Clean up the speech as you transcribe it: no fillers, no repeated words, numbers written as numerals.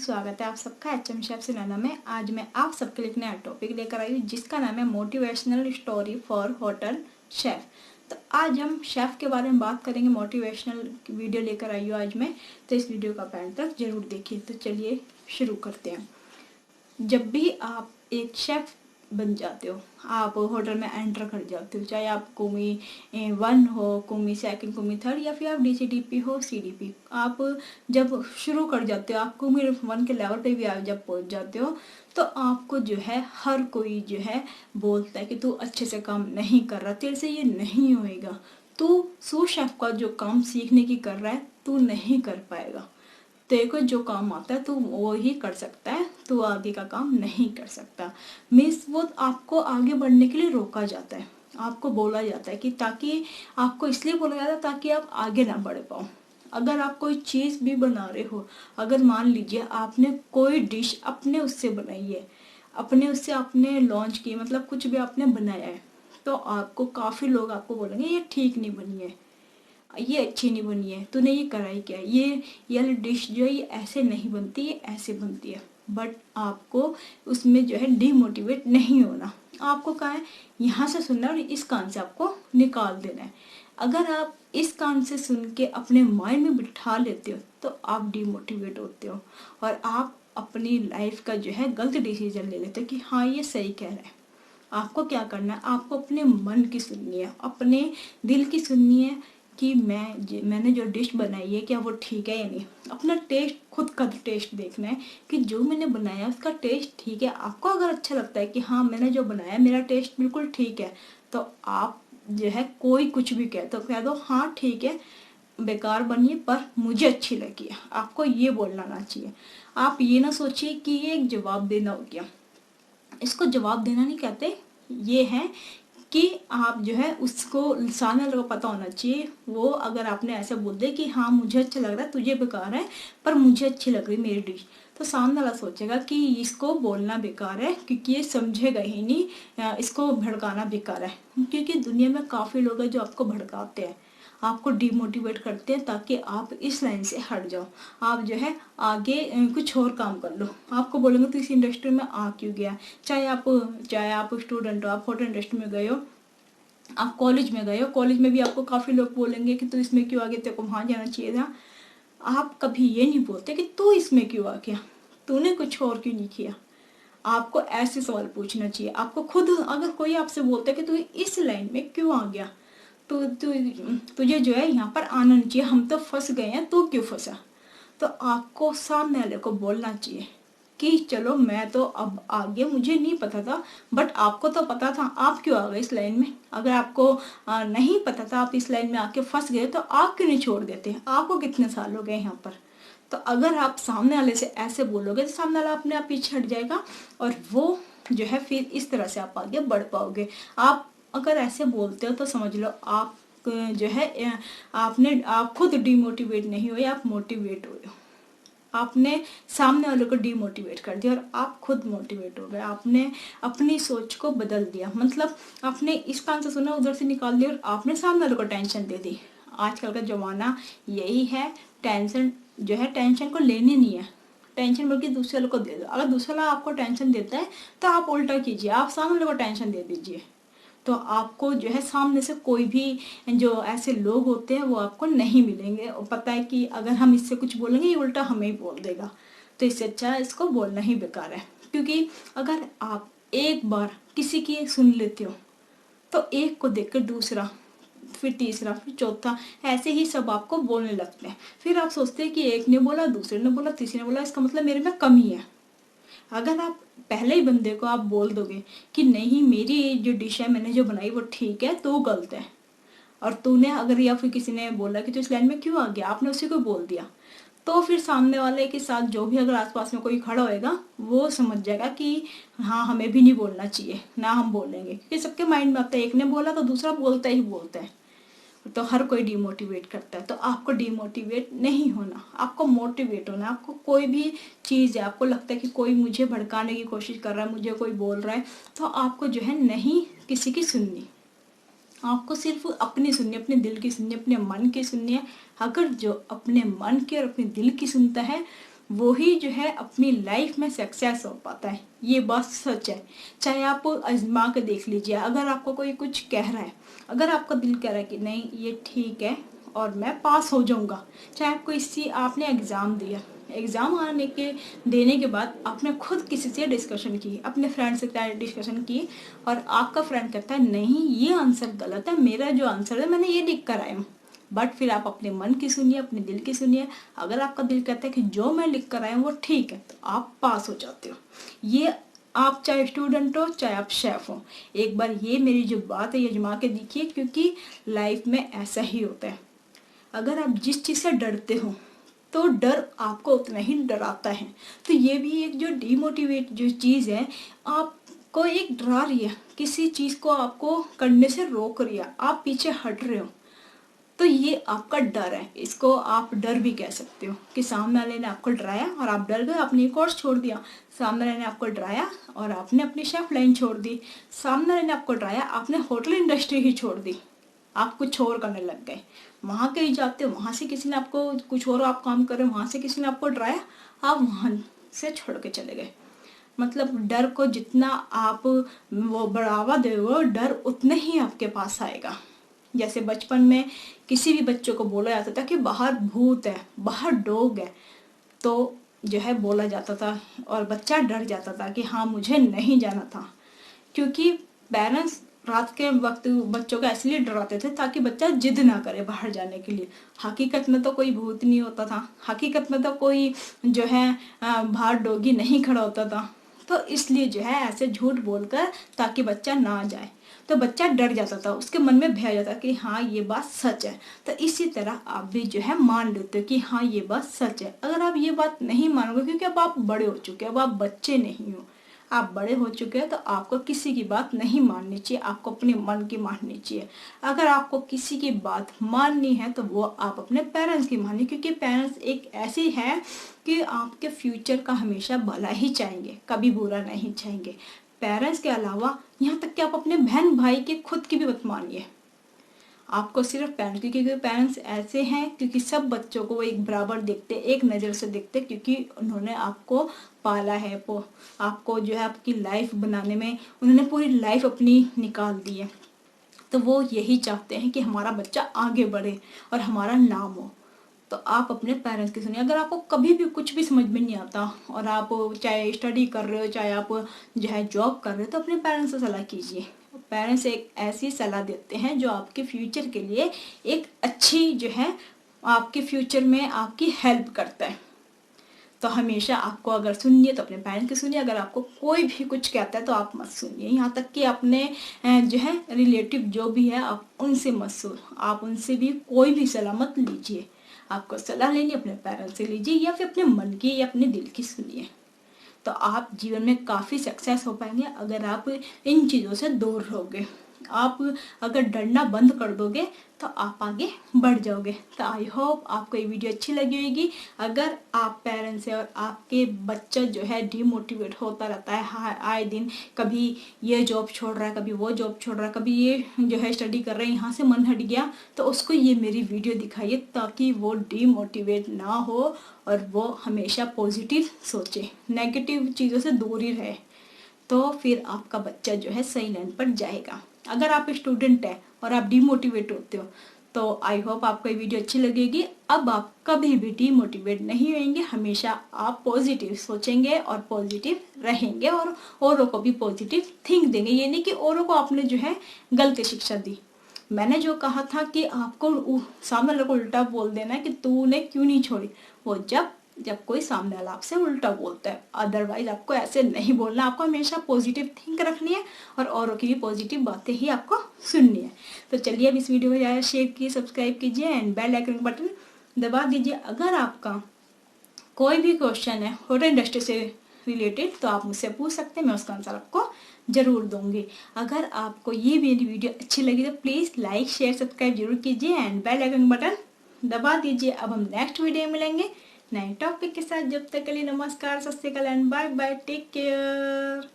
स्वागत है आप सबका एचएम शेफ सिनाना में। आज मैं आप सबके लिए एक नया टॉपिक लेकर आई हूँ जिसका नाम है motivational story for hotel chef. तो आज हम शेफ के बारे में बात करेंगे, मोटिवेशनल वीडियो लेकर आई हूँ आज मैं। तो इस वीडियो का एंड तक जरूर देखिए। तो चलिए शुरू करते हैं। जब भी आप एक शेफ बन जाते हो, आप होटल में एंटर कर जाते हो, चाहे आप कुमी 1 हो, कुमी 2, कुमी 3 या फिर आप डीसीडीपी हो, सीडीपी, आप जब शुरू कर जाते हो, आप कुमी 1 के लेवल पे भी आप जब पहुंच जाते हो तो आपको जो है हर कोई जो है बोलता है कि तू अच्छे से काम नहीं कर रहा, तेरे से ये नहीं होएगा, तू सूस शेफ का जो काम सीखने की कर रहा है तू नहीं कर पाएगा, तेरे को जो काम आता है तू वो ही कर सकता है, तू आगे का काम नहीं कर सकता। मीन्स वो आपको आगे बढ़ने के लिए रोका जाता है, आपको बोला जाता है कि ताकि आपको इसलिए बोला जाता है ताकि आप आगे ना बढ़ पाओ। अगर आप कोई चीज़ भी बना रहे हो, अगर मान लीजिए आपने कोई डिश अपने उससे बनाई है, अपने उससे आपने लॉन्च की, मतलब कुछ भी आपने बनाया है, तो आपको काफ़ी लोग आपको बोलेंगे ये ठीक नहीं बनी है, ये अच्छी नहीं बनी है, तूने ये कराई क्या, ये डिश जो है ये ऐसे नहीं बनती, ये ऐसे बनती है। बट आपको उसमें जो है डिमोटिवेट नहीं होना, आपको कहा है यहाँ से सुनना है और इस कान से आपको निकाल देना है। अगर आप इस कान से सुन के अपने माइंड में बिठा लेते हो तो आप डिमोटिवेट होते हो और आप अपनी लाइफ का जो है गलत डिसीजन ले लेते हो कि हाँ ये सही कह रहा है। आपको क्या करना है, आपको अपने मन की सुननी है, अपने दिल की सुननी है कि मैंने जो डिश बनाई है क्या वो ठीक है या नहीं। अपना टेस्ट, खुद का टेस्ट देखना है कि जो मैंने बनाया उसका टेस्ट ठीक है। आपको अगर अच्छा लगता है कि हाँ मैंने जो बनाया मेरा टेस्ट बिल्कुल ठीक है, तो आप जो है कोई कुछ भी कह तो कह दो हाँ ठीक है, बेकार बनी है पर मुझे अच्छी लगी है। आपको ये बोलना ना चाहिए। आप ये ना सोचिए कि ये एक जवाब देना हो गया, इसको जवाब देना नहीं कहते, ये है कि आप जो है उसको सामने वाले को पता होना चाहिए। वो अगर आपने ऐसे बोल दिया कि हाँ मुझे अच्छा लग रहा है, तुझे बेकार है पर मुझे अच्छी लग रही मेरी डिश, तो सामने वाला सोचेगा कि इसको बोलना बेकार है क्योंकि ये समझेगा ही नहीं, इसको भड़काना बेकार है। क्योंकि दुनिया में काफ़ी लोग हैं जो आपको भड़काते हैं, आपको डिमोटिवेट करते हैं ताकि आप इस लाइन से हट जाओ, आप जो है आगे कुछ और काम कर लो। आपको बोलेंगे तो इस इंडस्ट्री में आ क्यों गया, चाहे आप स्टूडेंट हो, आप होटल इंडस्ट्री में गए हो, आप कॉलेज में गए हो, कॉलेज में भी आपको काफ़ी लोग बोलेंगे कि तू इसमें क्यों आ गया, तेरे को वहाँ जाना चाहिए था। आप कभी ये नहीं बोलते कि तू इसमें क्यों आ गया, तूने कुछ और क्यों नहीं किया। आपको ऐसे सवाल पूछना चाहिए। आपको खुद अगर कोई आपसे बोलता है कि तू इस लाइन में क्यों आ गया, तो तुझे जो है यहाँ पर आना नहीं चाहिए, हम तो फंस गए हैं, तू क्यों फंसा, तो आपको सामने वाले को बोलना चाहिए कि चलो मैं तो अब आगे, मुझे नहीं पता था बट आपको तो पता था, आप क्यों आ गए इस लाइन में। अगर आपको नहीं पता था, आप इस लाइन में आके फंस गए, तो आप क्यों नहीं छोड़ देते, आपको कितने साल हो गए यहाँ पर। तो अगर आप सामने वाले से ऐसे बोलोगे तो सामने वाला अपने आप पीछे हट जाएगा और वो जो है फिर इस तरह से आप आगे बढ़ पाओगे। आप अगर ऐसे बोलते हो तो समझ लो आप जो है आप खुद डिमोटिवेट नहीं हुए, आप मोटिवेट हुए हो। आपने सामने वाले को डिमोटिवेट कर दिया और आप खुद मोटिवेट हो गए। आपने अपनी सोच को बदल दिया, मतलब आपने इस कान से सुना उधर से निकाल दिया और आपने सामने वाले को टेंशन दे दी। आजकल का जमाना यही है, टेंशन जो है टेंशन को लेनी नहीं है, टेंशन बल्कि दूसरे वाले को दे दो। अगर दूसरा वाला आपको टेंशन देता है तो आप उल्टा कीजिए, आप सामने वाले को टेंशन दे दीजिए। तो आपको जो है सामने से कोई भी जो ऐसे लोग होते हैं वो आपको नहीं मिलेंगे, और पता है कि अगर हम इससे कुछ बोलेंगे ये उल्टा हमें ही बोल देगा, तो इससे अच्छा है इसको बोलना ही बेकार है। क्योंकि अगर आप एक बार किसी की सुन लेते हो तो एक को देखकर दूसरा, फिर तीसरा, फिर चौथा, ऐसे ही सब आपको बोलने लगते हैं। फिर आप सोचते हैं कि एक ने बोला, दूसरे ने बोला, तीसरे ने बोला, इसका मतलब मेरे में कमी है। अगर आप पहले ही बंदे को आप बोल दोगे कि नहीं मेरी जो डिश है मैंने जो बनाई वो ठीक है, तो गलत है, और तूने अगर या फिर किसी ने बोला कि तू इस लाइन में क्यों आ गया, आपने उसी को बोल दिया, तो फिर सामने वाले के साथ जो भी अगर आसपास में कोई खड़ा होएगा वो समझ जाएगा कि हाँ हमें भी नहीं बोलना चाहिए, ना हम बोलेंगे, क्योंकि सबके माइंड में आता है एक ने बोला तो दूसरा बोलता ही बोलता है, तो हर कोई डिमोटिवेट करता है। तो आपको डिमोटिवेट नहीं होना, आपको मोटिवेट होना। आपको कोई भी चीज़ है, आपको लगता है कि कोई मुझे भड़काने की कोशिश कर रहा है, मुझे कोई बोल रहा है, तो आपको जो है नहीं किसी की सुननी, आपको सिर्फ अपनी सुननी, अपने दिल की सुननी, अपने मन की सुननी है। अगर जो अपने मन की और अपने दिल की सुनता है वो ही जो है अपनी लाइफ में सक्सेस हो पाता है। ये बात सच है। चाहे आप आजमा के देख लीजिए, अगर आपको कोई कुछ कह रहा है, अगर आपका दिल कह रहा है कि नहीं ये ठीक है और मैं पास हो जाऊंगा, चाहे आपको इसी आपने एग्ज़ाम दिया, एग्ज़ाम देने के बाद आपने खुद किसी से डिस्कशन की, अपने फ्रेंड से डिस्कशन की, और आपका फ्रेंड कहता है नहीं ये आंसर गलत है, मेरा जो आंसर है मैंने ये लिख कर आया हूँ, बट फिर आप अपने मन की सुनिए, अपने दिल की सुनिए। अगर आपका दिल कहता है कि जो मैं लिख कर आया हूँ वो ठीक है, तो आप पास हो जाते हो। ये आप चाहे स्टूडेंट हो चाहे आप शेफ हो, एक बार ये मेरी जो बात है ये आजमा के देखिए, क्योंकि लाइफ में ऐसा ही होता है। अगर आप जिस चीज़ से डरते हो तो डर आपको उतना ही डराता है। तो ये भी एक जो डीमोटिवेट जो चीज़ है, आपको एक डरा रही है, किसी चीज़ को आपको करने से रोक रही है, आप पीछे हट रहे हो, तो ये आपका डर है। इसको आप डर भी कह सकते हो कि सामने वाले ने आपको डराया और आप डर गए, आपने एक कोर्स छोड़ दिया। सामने वाले ने आपको डराया और आपने अपनी शेफ लाइन छोड़ दी। सामने वाले ने आपको डराया, आपने होटल इंडस्ट्री ही छोड़ दी, आप कुछ और करने लग गए। वहाँ कहीं जाते हो, वहाँ से किसी ने आपको कुछ और आप काम कर रहे हो, वहाँ से किसी ने आपको डराया, आप वहाँ से छोड़ के चले गए। मतलब डर को जितना आप वो बढ़ावा दोगे, डर उतने ही आपके पास आएगा। जैसे बचपन में किसी भी बच्चों को बोला जाता था कि बाहर भूत है, बाहर डॉग है, तो जो है बोला जाता था और बच्चा डर जाता था कि हाँ मुझे नहीं जाना था, क्योंकि पेरेंट्स रात के वक्त बच्चों को इसलिए डराते थे ताकि बच्चा जिद ना करे बाहर जाने के लिए। हकीकत में तो कोई भूत नहीं होता था, हकीकत में तो कोई जो है बाहर डॉगी नहीं खड़ा होता था, तो इसलिए जो है ऐसे झूठ बोलकर ताकि बच्चा ना जाए, तो बच्चा डर जाता था, उसके मन में भय जाता कि हाँ ये बात सच है। तो इसी तरह आप भी जो है मान लेते हो कि हाँ ये बात सच है। अगर आप ये बात नहीं मानोगे, क्योंकि अब आप बड़े हो चुके हो, अब आप बच्चे नहीं हो, आप बड़े हो चुके हैं, तो आपको किसी की बात नहीं माननी चाहिए, आपको अपने मन की माननी चाहिए। अगर आपको किसी की बात माननी है तो वो आप अपने पेरेंट्स की मानिए, क्योंकि पेरेंट्स एक ऐसी है कि आपके फ्यूचर का हमेशा भला ही चाहेंगे, कभी बुरा नहीं चाहेंगे। पेरेंट्स के अलावा यहाँ तक कि आप अपने बहन भाई के खुद की भी मत मानिए, आपको सिर्फ पेरेंट्स, क्योंकि पेरेंट्स ऐसे हैं क्योंकि सब बच्चों को वो एक बराबर देखते, एक नज़र से देखते, क्योंकि उन्होंने आपको पाला है, वो आपको जो है आपकी लाइफ बनाने में उन्होंने पूरी लाइफ अपनी निकाल दी है। तो वो यही चाहते हैं कि हमारा बच्चा आगे बढ़े और हमारा नाम हो। तो आप अपने पेरेंट्स की सुनिए। अगर आपको कभी भी कुछ भी समझ में नहीं आता और आप चाहे स्टडी कर रहे हो चाहे आप जो है जॉब कर रहे हो, तो अपने पेरेंट्स से सलाह कीजिए। पेरेंट्स एक ऐसी सलाह देते हैं जो आपके फ्यूचर के लिए एक अच्छी जो है आपके फ्यूचर में आपकी हेल्प करता है। तो हमेशा आपको अगर सुनिए तो अपने पेरेंट्स की सुनिए, अगर आपको कोई भी कुछ कहता है तो आप मत सुनिए, यहाँ तक कि अपने जो है रिलेटिव जो भी है आप उनसे मत सुनिए, आप उनसे भी कोई भी सलाह मत लीजिए। आपको सलाह लेनी अपने पेरेंट्स से लीजिए या फिर अपने मन की या अपने दिल की सुनिए। तो आप जीवन में काफ़ी सक्सेस हो पाएंगे अगर आप इन चीज़ों से दूर रहोगे। आप अगर डरना बंद कर दोगे तो आप आगे बढ़ जाओगे। तो आई होप आपको ये वीडियो अच्छी लगी होगी। अगर आप पेरेंट्स से और आपके बच्चा जो है डिमोटिवेट होता रहता है आए दिन, कभी ये जॉब छोड़ रहा है, कभी वो जॉब छोड़ रहा है, कभी ये जो है स्टडी कर रहे हैं, यहाँ से मन हट गया, तो उसको ये मेरी वीडियो दिखाइए ताकि वो डिमोटिवेट ना हो और वो हमेशा पॉजिटिव सोचे, नेगेटिव चीज़ों से दूर ही रहे। तो फिर आपका बच्चा जो है सही लाइन पर जाएगा। अगर आप स्टूडेंट हैं और आप डिमोटिवेट होते हो तो आई होप आपको ये वीडियो अच्छी लगेगी। अब आप कभी भी डिमोटिवेट नहीं होंगे, हमेशा आप पॉजिटिव सोचेंगे और पॉजिटिव रहेंगे और औरों को भी पॉजिटिव थिंक देंगे। ये नहीं कि औरों को आपने जो है गलत शिक्षा दी। मैंने जो कहा था कि आपको सामने वाले को उल्टा बोल देना है कि तूने क्यों नहीं छोड़ी, वो जब कोई सामने वाला आपसे उल्टा बोलता है। अदरवाइज आपको ऐसे नहीं बोलना, आपको हमेशा पॉजिटिव थिंक रखनी है और औरों की भी पॉजिटिव बातें ही आपको सुननी है। तो चलिए अब इस वीडियो को ज़्यादा शेयर कीजिए, सब्सक्राइब कीजिए एंड बेल आइकन बटन दबा दीजिए। अगर आपका कोई भी क्वेश्चन है होटल इंडस्ट्री से रिलेटेड तो आप मुझसे पूछ सकते हैं, मैं उसका आंसर आपको ज़रूर दूंगी। अगर आपको ये मेरी वीडियो अच्छी लगी तो प्लीज़ लाइक शेयर सब्सक्राइब जरूर कीजिए एंड बेल आइकन बटन दबा दीजिए। अब हम नेक्स्ट वीडियो में मिलेंगे नए टॉपिक के साथ। जब तक के लिए नमस्कार, Sat Shri Akal and bye bye, take care.